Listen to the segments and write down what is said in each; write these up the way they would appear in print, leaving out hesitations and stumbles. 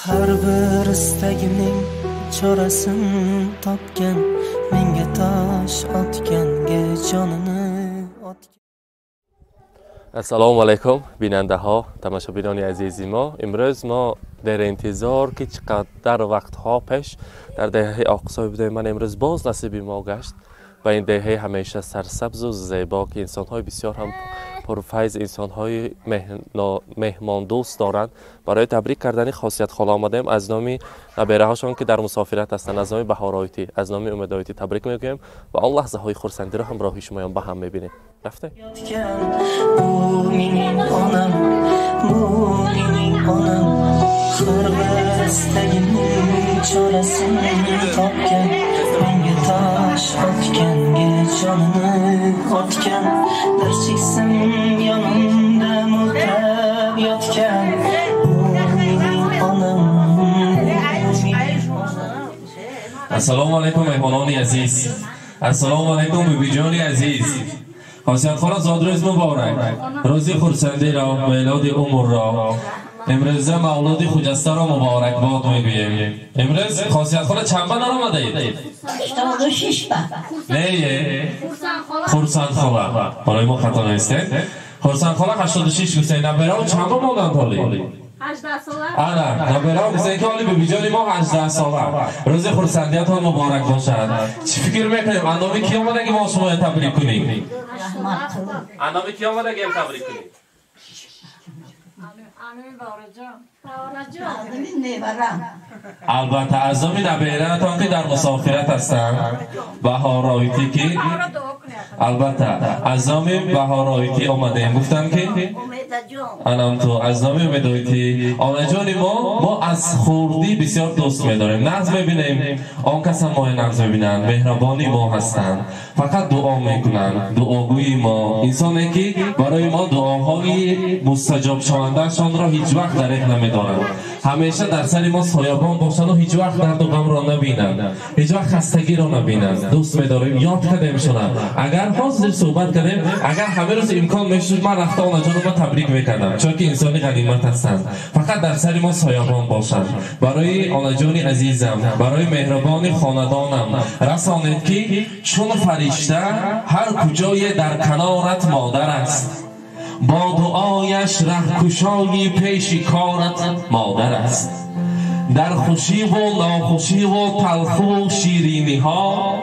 Har bir istagimning chorasini topgan, menga tosh otganga jonini otgan. Assalomu alaykum binandaho, tomoshabinoni azizi mo. Imroz mo در انتظار که چقدر وقتها پیش در دهه آقصای بودیم. من امروز باز نصیب ما گشت و این دهه همیشه سرسبز و زیبا که انسان‌های بسیار هم پرفیض، انسان‌های مهمان دوست دارند. برای تبریک کردن خاصیت خاله آمدیم. از نام نبیره‌هاشون که در مسافرت هستند، از نام بهار آیتی، از نام امید آیتی تبریک میگیم و آن لحظه های خرسندی را همراهی شما با هم میبینیم. رفته Har bir istagimning chorasini topgan, menga tosh otganga jonini otgan. Bir cheksam yonimda murtab yotgan, bu mening onam. Assalomu alaykum mehmononi aziz. Assalomu alaykum bibijoni aziz. Xosiyat xola zodro'z muborak. Ro'zi xursandi ra, milodi umr ra. امروز مولود خجسته را مبارکباد میگوییم. امروز خاصیت خاله چند بار آمده اید؟ 86 بار. نه خورسند خاله. برای ما خطا نیست. خورسند خاله 86 گفتید. نبرای چند بار ماندن تالی؟ 18 ساله. آره، نبرای گفتید که حالی به بیجانی ما 18 ساله. روز خورسندیتان مبارک باشد. چی فکر میکنیم؟ اندامی کی آمده که ما شما تبریک کنیم؟ اندامی کی آمده که تبریک کنیم؟ البته اعضای نبیره‌تان که در مسافرت هستند، بهار آیتی که البته اعضای بهار آیتی آمدیم گفتن که انم تو اعضای امید آیتی آن جان ما از خوردی بسیار دوست می‌داریم. نظم می‌بینیم آن کسان ما نظم می‌بینند، مهربانی ما هستند، فقط دعا می‌کنند. دعاگوی ما انسانی که برای ما دعاهای مستجاب شونده‌شان را هیچ وقت درک نمی‌دارند. همیشه در سر ما سایبان باشند و هیچ وقت درد و غم را نبینند، هیچ وقت خستگی را نبینند. دوست می‌داریم یاد کردیم شدن. اگر حاضر صحبت کردیم، اگر همه روز امکان می‌شد من رفته آن جانو تبریک می‌کردم، چون که انسانی غنیمت هستند. فقط در سر ما سایبان باشند. برای آن جان عزیزم، برای مهربان خاندانم رسانید که چون فرشته هر کجای در کنارت مادر است، با دعایش رهکشای پیش کارت مادر است. در خوشی و ناخوشی و تلخی و شیرینی ها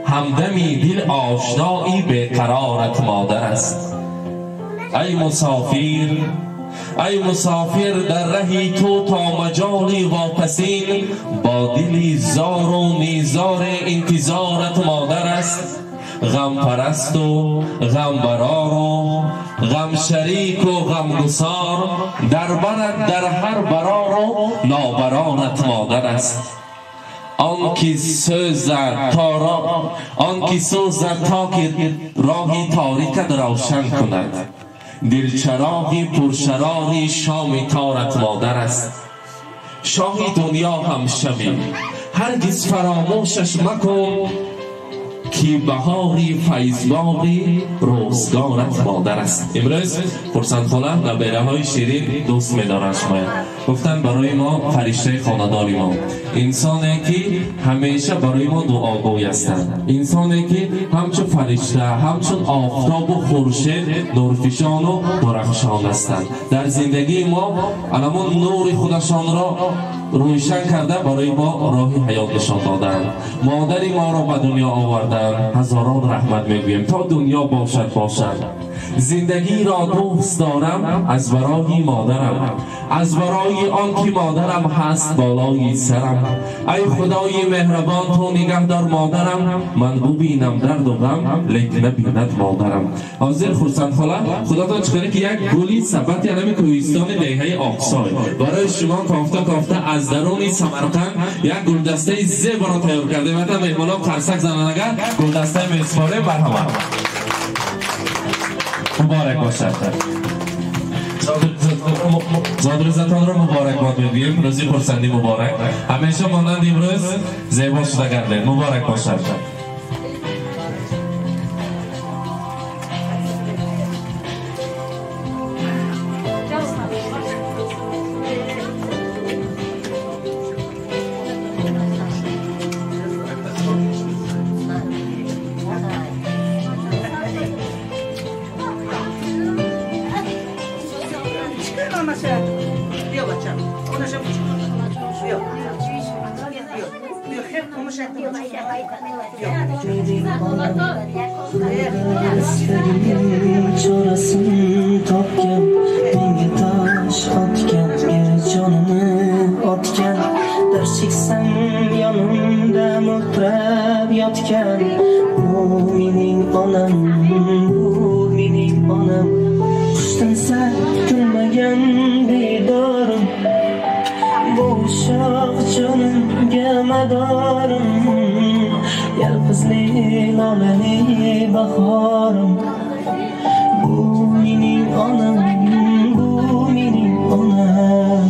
همدمی دل آشنایی بیقرارت مادر است. ای مسافر در رهی تو تا مجالی واپسین، با دلی زار و نیزار انتظارت مادر است. غم پرست و غم برار و غم شریک و غم گسار، در برت در هر برار و نابرانت مادر است. آن کی سوزد تا که راهی تاریکت روشن کند، دلچراغی پرشراری شام تارت مادر است. شاهی دنیا هم شوی هرگز فراموشش مکن، که بهاری فیضباری روزگارت مادر است. امروز خرسند خاله نبیره های شیرین دوست می‌دارند شما. گفتن برای ما فرشته خاندان ما، انسانی که همیشه برای ما دعاگوی هستند، انسانی که همچون فرشته، همچون آفتاب و خورشید نورفشان و درخشان هستند. در زندگی ما علمان نور خودشان را روشن کرده برای ما راه حیات نشان دادند. مادری ما را به دنیا آوردند. هزاران رحمت میگویم تا دنیا باشد. زندگی را دوست دارم از برای مادرم، از برای آن که مادرم هست بالای سرم. ای خدای مهربان تو نگهدار مادرم، من ببینم درد و غم لیک نبیند مادرم. حاضر خرسند خاله خداتان چکنه که یک گلی ثبت یعنی کوهستان دهه آقصای برای شما کافته از درون سمرقند یک گلدسته زیبا را تیار کرده. مثلا مهمانان قرصک زنان اگر گلدسته میسپاره مرحبا. مبارک باشد. زادروزتان را مبارک باد میگوییم. روزی خرسندی مبارک. همیشه مانند امروز زیبا شده گردید. مبارک باشد. istagim chorasini topgan, menga tosh otgan, jonini otgan, bir cheksam yonimda muhtrab yotgan. Bu mening onam, bu mening onam, qushtinsa kulmagan bedorim, bu shoh jonimga madorim, yalqizli lolali bahorim. Bu mening onam, bu mening onam.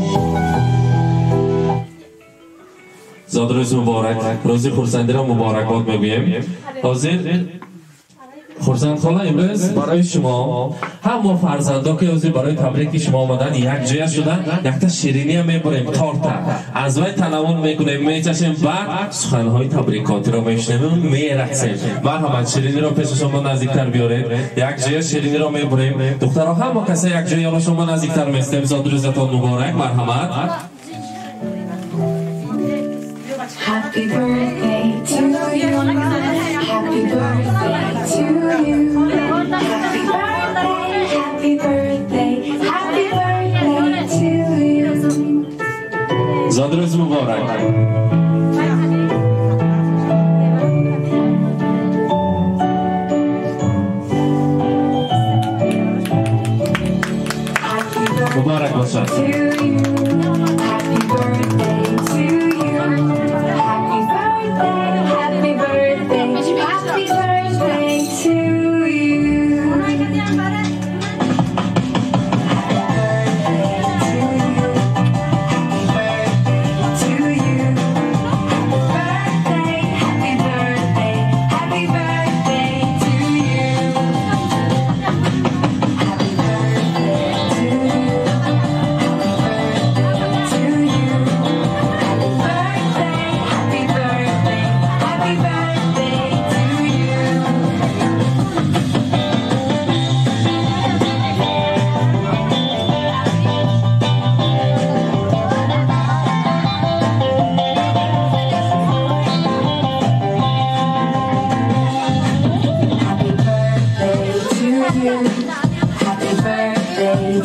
Zod ro'zi muborak, ro'zi xursandira muborakbod meguyim. Hozir xursand xola imroz برای شما همه فرزندان که روزی برای تبریک شما آمدن یک جای شدن، یک تا شیرینی هم میبریم، تارتا از وای تناول میکنیم، میچشیم، بعد سخنهای تبریکاتی رو میشنویم، میرقصیم. مرحمت شیرینی رو پیش شما نزدیکتر بیارید. یک جای شیرینی رو میبریم. دخترها همه کسی یک جای رو شما نزدیکتر میستیم. زاد روزتون مبارک. مرحمت. Happy birthday to you. Happy birthday to you. Happy birthday, happy birthday, happy birthday to you. زاد روز مبارک. مبارک باشد. To you. Happy birthday to you. Happy birthday, happy birthday, happy birthday to you. Happy birthday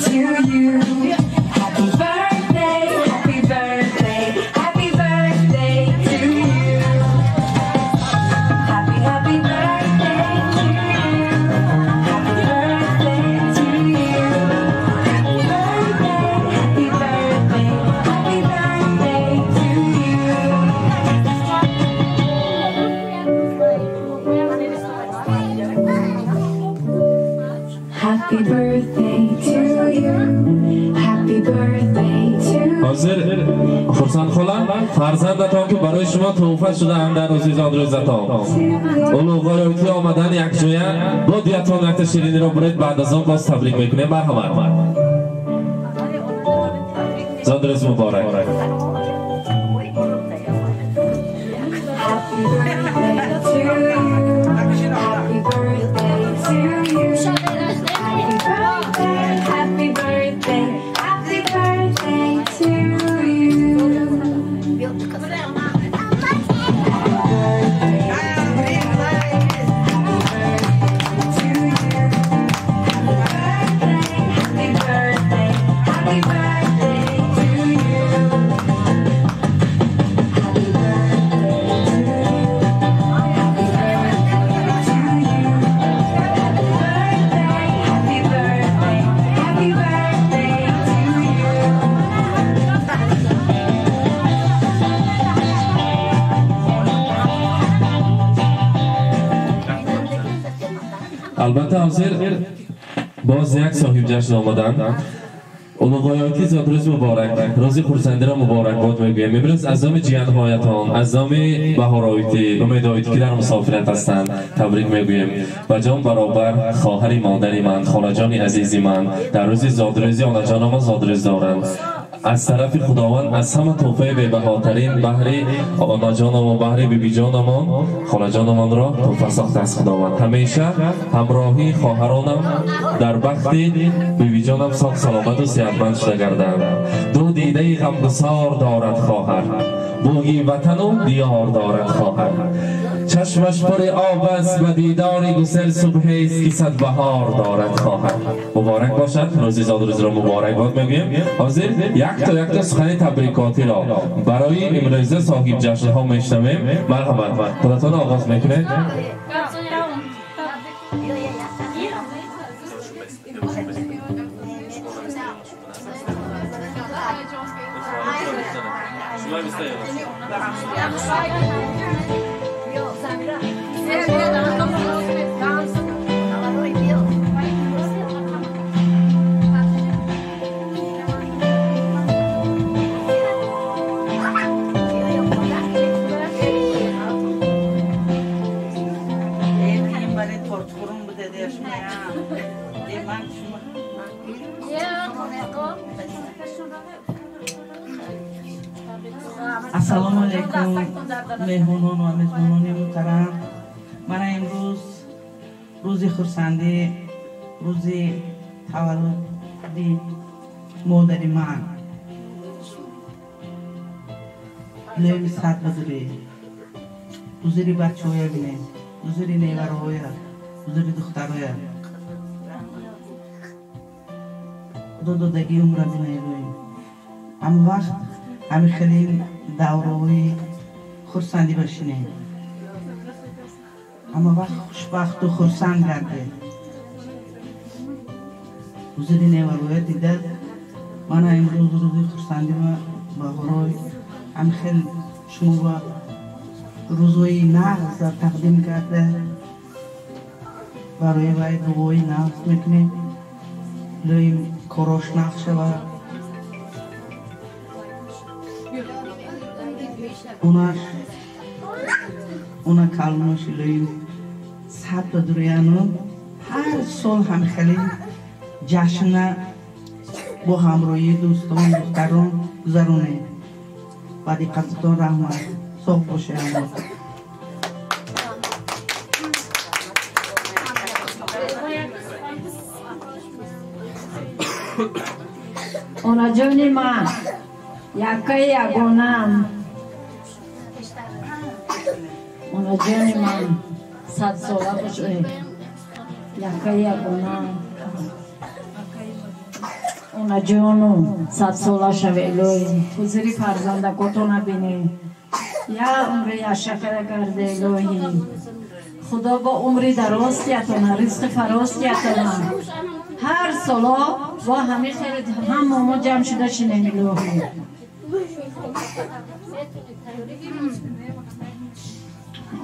to you. Happy birthday, happy birthday, happy birthday to you. Happy, happy birthday to you. Happy birthday to you. Happy birthday, happy birthday, happy birthday to you. Happy birthday to you. Happy birthday to you. حاضر خرسند خالم فرزندتان که برای شما تحفه شده هم در روزی زاد روزتان اولو غایتی آمدن یک جویه با دیتان یک شیرینی رو برید بعد از آن باز تبریک میکنیم. مرحمت. زاد روز مبارک. Happy birthday to you. Happy birthday to you. Happy birthday, happy birthday, happy birthday to you. Happy birthday, happy birthday to you. Happy birthday to you. Happy birthday to you. Happy birthday, happy birthday to you. البته حاضر باز یک صاحب جشن آمدن اولو غایتی زاد روز مبارک روزی خورسندی را مبارک باد میگویم. امروز از نام جیانهایتان از نام بهارایتی امیدهایتی که در مسافرت هستند تبریک میگویم. و جان برابر خواهر مادری من خاله جان عزیزی من در روز زادروزی آنها جان ما زادروز دارند. از طرف خداوند از همه تحفه بهاترین بهری آنا جانم و بهری بیبی جانمان خاله جانمان را تحفه ساخته از خداوند. همیشه همراهی خواهرانم در بختی بیبی جانم ساخت سلامت و صحتمند شده گردند. دو دیده غمگسار دارد خواهر، بویی وطن و دیار دارد خواهر. چشمش پر آب است و دیدار گسل صبحی است که صد بهار دارد خواهد. مبارک باشد، روز زاد روز را مبارک باد میگویم. حاضر یک تا سخن تبریکاتی را برای امروزه صاحب جشن ها میشنویم. مرحبا، خودتان آغاز میکنید. السلام علیکم مهمانان و میزبانان محترم. من امروز روز خرسندی، روز تولد مادر من لیل ساعت بزرگی بزرگی بچه های بینه، بزرگی نیوره های، بزرگی دختر های دو دگی عمر بینه رویم. اما وقت همه خیلی دوره‌های خرسندی باشینه، اما وقت خوشبخت و خرسند گرده بزرگی نیوره دیده. من امروز روزی خرسندی با برای همه خیلی شما با روزهای نغز تقدیم کرده، برای وی دوای نغز میکنیم لویم کاراش نغز شود. اونا کلمش لویم صد بدرویانو هر سال هم خیلی جشن با همراهی دوستان دختران گذرونه. و دقتتان رحمت صاف باشه. اونا جونی من یگانم، اونا جونی من 100 ساله باشه یگانم، اونا جونو 100 ساله شوه الهی حضوری فرزندکاتو نبینه یا عمری اشکره کرده الهی. خدا با عمری دراز کیتونه، رزق فراز کیتونه، هر سالا و همه خیلی هم ماما جمع شده شنین الهی.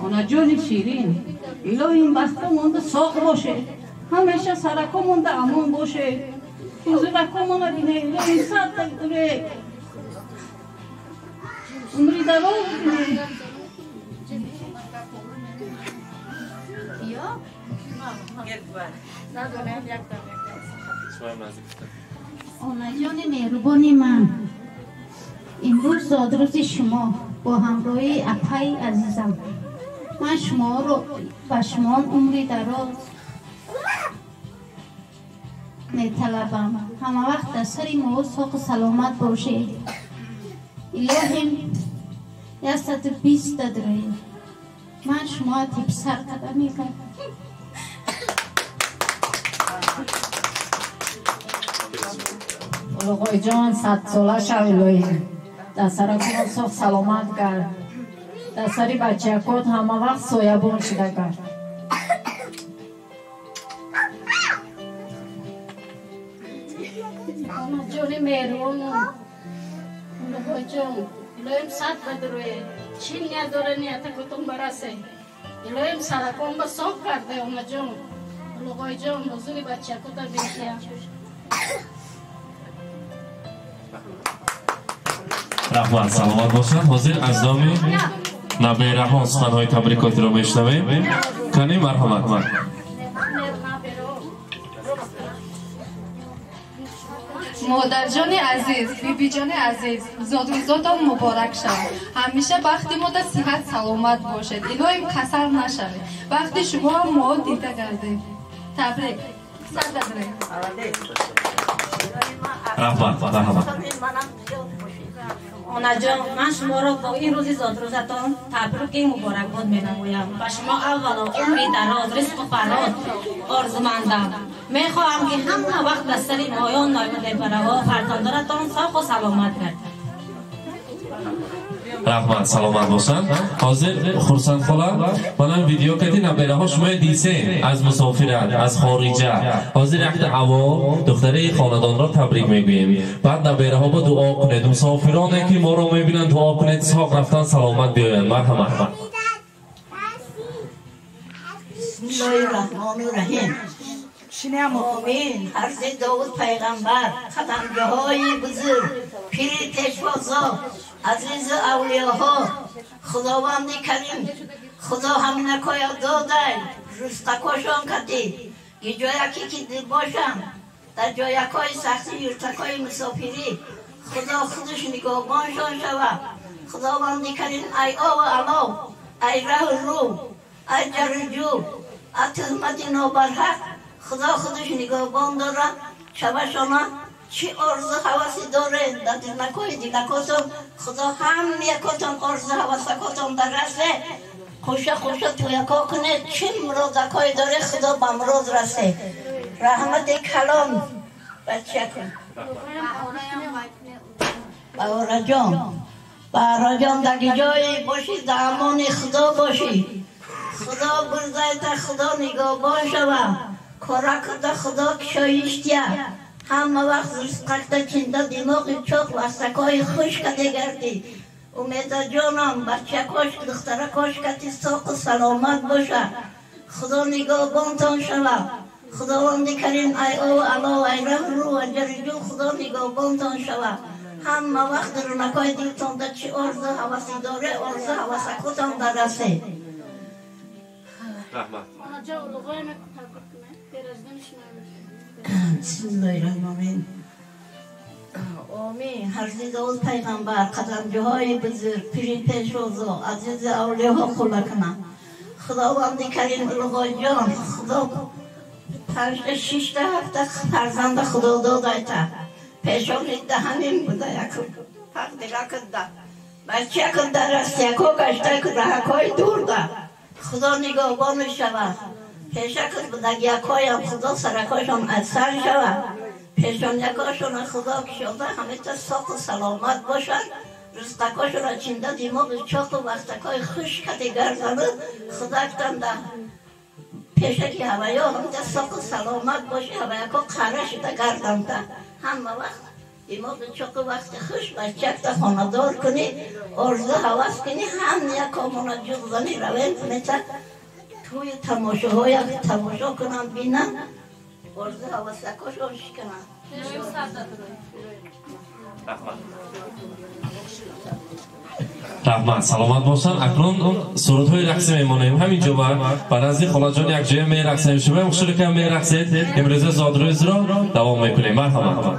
اونا جون شیرین الهی این بسته مونده ساق باشه، همیشه سرکا مونده امون باشه، حضورکا مونده بینه الهی صد دوره عمری دراز بینه. اونا جان مهربانی من، امروز زادروز شما با همراهی اپای عزیزم، من شما رو و شما عمری دراز میطلبم. همه وقت در سر ما ساق سلامت باشه الهیم. 120 دادره من شما تیپ سر قدم میکنم. آقای جان 100 ساله شو الهی، در سر کن ساق سلامت کرد، در سری بچه کود همه وقت سایبان شده کرد. اونا جون مهربان، آقای جان الهیم 100 بدروه چی نداره نیت کتون برسه الهیم سرکان با ساق کرده. اونا جان آقای جان حضوری بچه کود بیشیم. رحمت سلامت باشد. حاضر از نام نبیره ها سخنهای تبریکاتی را میشنویم. کنی مرحمت من. مادر جان عزیز، بیبی جان عزیز، زادروزاتان مبارک شد. همیشه وقتی ما در صحت سلامت باشد، الهیم خسر نشود. وقتی شما هم ما دیده کردیم. تبریک. رحمت. آنا جان من شما را با این روزی زادروزتان تبریک مبارکباد می‌نمایم و شما اولا عمری دراز رزق و فرات آرزومندم. میخواهم که همه وقت به سر مایان نایمده بروا فرزندانتان ساق و سلامت گردد. رحمت سلامت باشن. حاضر خورسند خاله منم ویدیو کردی نبیره ها شما دیسین از مسافرت از خارجه حاضر یک هوا دختره خاندان را تبریک میگوییم. بعد نبیره ها با دعا کنید مسافرانی که ما را میبینن دعا کنید ساق رفتن سلامت بیاین. مرحمت. بسم الله الرحمن الرحیم. آمین. حضرت داود پیغمبر قدمگاه های بزرگ پیر پیشوازا عزیز اولیاها خداوند کریم خدا همین نکایا داده رستکاشان کردی یه جایکی که دل باشم در جایکای سختی یرتکای مسافری خدا خودش نگاهبانشان شود. خداوند کریم ای آو علا ای ره رو ای جرجو ای تهمت نابرحق خدا خودش نگاهبان داره شبشانا چی آرزو حواسی داره در دلنکای دلکاتون خدا هم یکاتون آرزو حواسکاتون در رسه خوشه خوشه تو یکا کنه چی مرادکای داره خدا به مراد رسه. رحمت کلام بچه کن بارا جان در جای باشی در امان خدا باشی خدا برزایت خدا نگاهبان شوه کارا کرده خدا کشایشتیه همه وقت رزقت چنده دماغ چاق و سکای خوش کده گردی. امید جانم بچه کاش دختره کاش کتی ساق و سلامت باشه خدا نگاهبانتان شوه. خداوند کریم ای او علا ای ره رو و جرجو خدا نگاهبانتان شوه. همه وقت رونقای دلتان در چی آرزو حواسی داره آرزو حواسکتان در رسه. رحمت. بسم الله الرحمن الرحیم. آمین. حضرت داود پیغمبر قدمجوهای بزرگ پیر پیشوازا عزیز اولیاها خلا کنم. خداوند کریم الغای جان خدا 5-6 هفته فرزند خدا داده تا پیشان همین بوده یک حق دلکت ده بچه کن در است یکو گشته که رهکای دور ده خدا نگاهبان شود. پیشکت بوده یکای هم خدا سرکاشان از سر شود پیشان یکاشون خدا کشاده همه تا ساق و سلامت باشد رزقکاشون چنده دماغ چاق و وقتکای خوش کتی گرزنه خدا کتن ده پیشکی هوایا هم تا ساق و سلامت باشه هوایکا قره شده گردن ده همه وقت دماغ چاق و وقت خوش بچه تا خاندار کنی آرزو حواس کنی هم یکا منا جغزنی روین کنی تا توی تماشاهای تماشا کنم بینم آرزو حواسکاشون شکنم. رحمت سلامت باشن. اکنون سرودهای رقصی میمانیم همینجا بعد از این خاله جان یک جای میرقصیم شما مشترک هم میرقصید امروز زادروز را دوام میکنیم. مرحبا.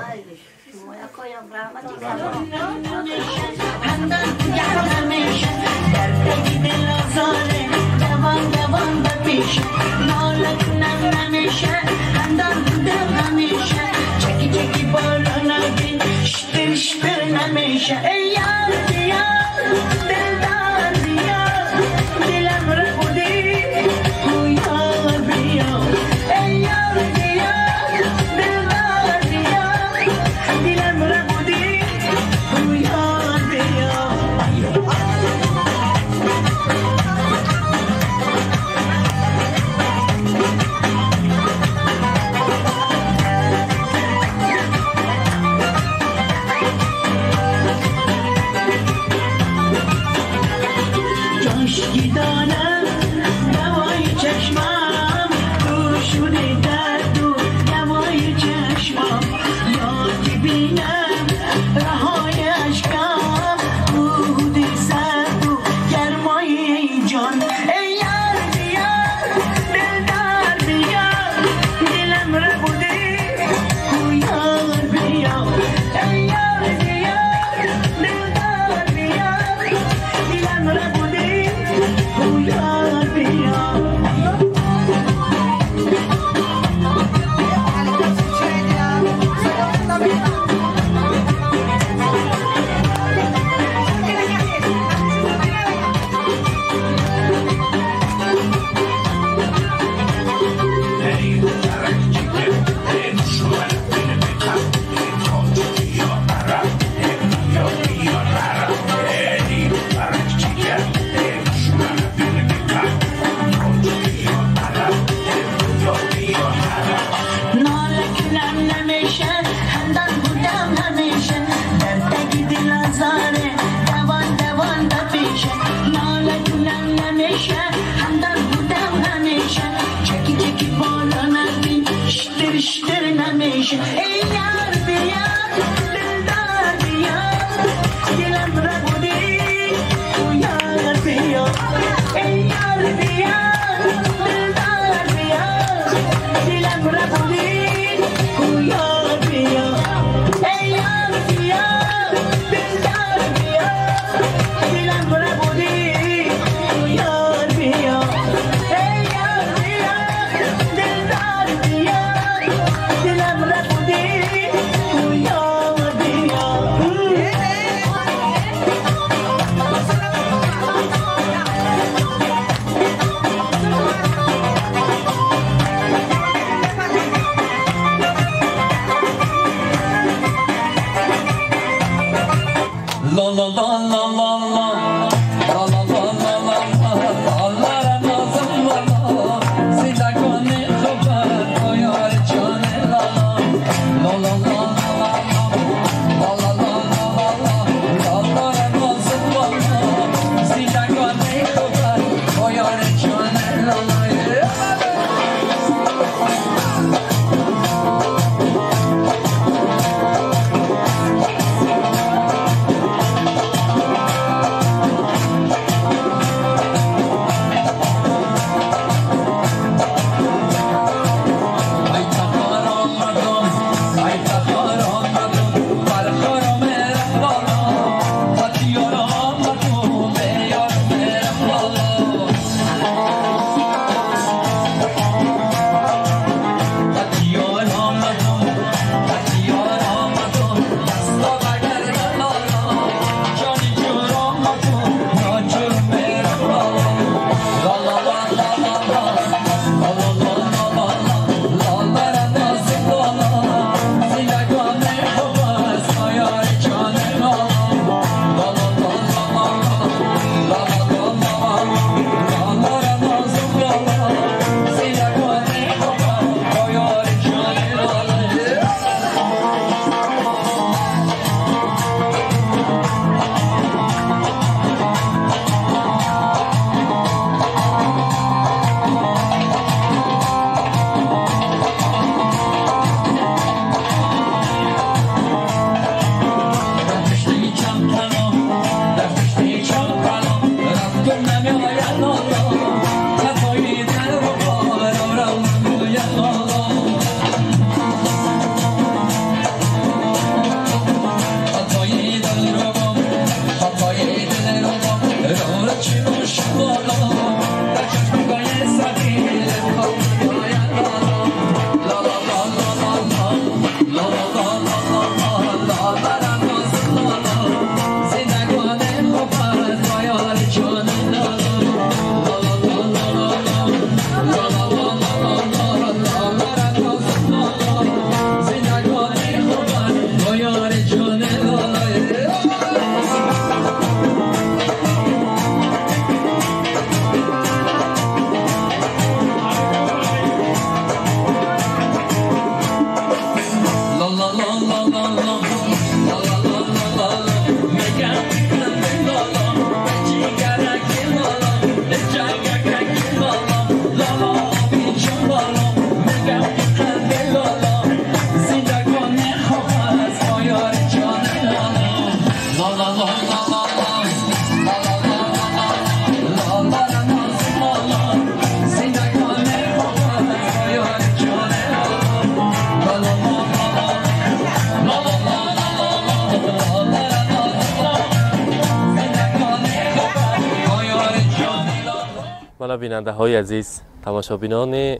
مالا بیننده های عزیز، تماشابینان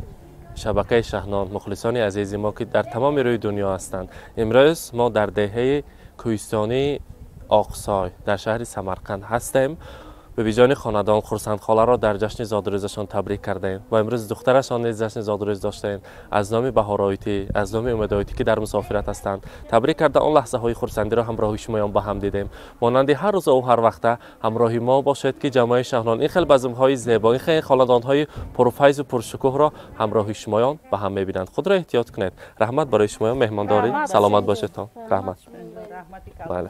شبکه شهنان، مخلصان عزیزی ما که در تمام روی دنیا هستند، امروز ما در دهه کوهستانی آقسای در شهر سمرقند هستیم. به ویژان خاندان خورسندخاله را در جشن زادروزشان تبریک کردیم و امروز دخترشان نیز جشن زادروز داشتیم. از نام بهارایتی، از نام امیدایتی که در مسافرت هستند تبریک کرده آن لحظه های خورسندی را همراه شمایان با هم دیدیم. مانند هر روز و هر وقت همراه ما باشد که جامعه شهنان این خیلی بزم های زیبا، این خیلی خاندان های پرفیض و پرشکوه را همراه شمایان با هم میبینند. خود را احتیاط کنید. رحمت برای شمایان، مهمانداری، سلامت باشید. رحمت. بله.